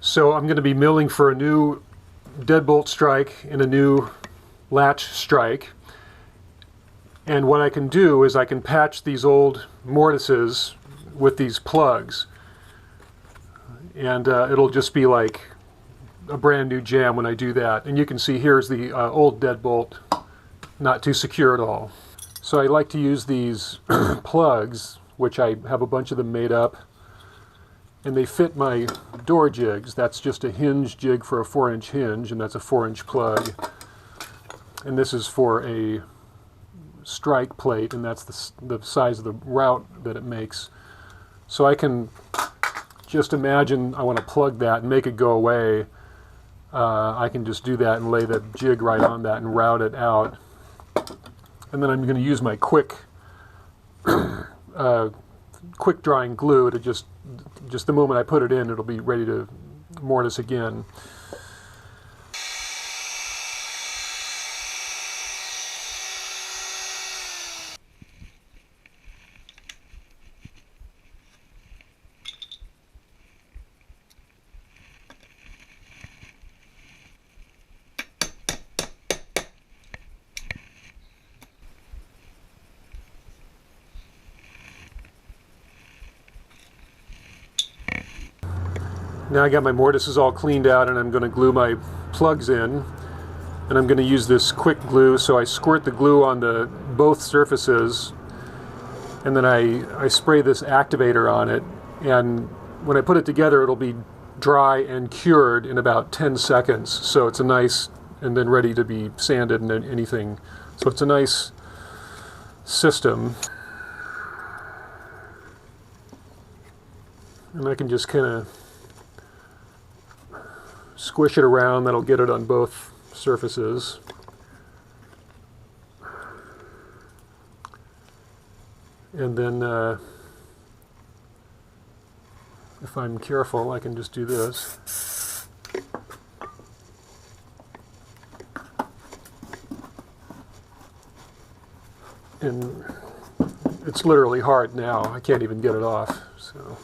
So I'm going to be milling for a new deadbolt strike and a new latch strike. And what I can do is I can patch these old mortises with these plugs. And it'll just be like a brand new jamb when I do that. And you can see here's the old deadbolt, not too secure at all. So I like to use these plugs, which I have a bunch of them made up. And they fit my door jigs. That's just a hinge jig for a 4-inch hinge, and that's a 4-inch plug. And this is for a strike plate, and that's the size of the route that it makes. So I can just imagine I want to plug that and make it go away. I can just do that and lay the jig right on that and route it out. And then I'm going to use my quick drying glue to just the moment I put it in, it'll be ready to mortise again. Now I got my mortises all cleaned out, and I'm going to glue my plugs in. And I'm going to use this quick glue, so I squirt the glue on both surfaces, and then I spray this activator on it. And when I put it together, it'll be dry and cured in about 10 seconds. So it's a nice, and then ready to be sanded and anything. So it's a nice system. And I can just kind of squish it around. That'll get it on both surfaces. And then if I'm careful, I can just do this. And it's literally hard now. I can't even get it off. So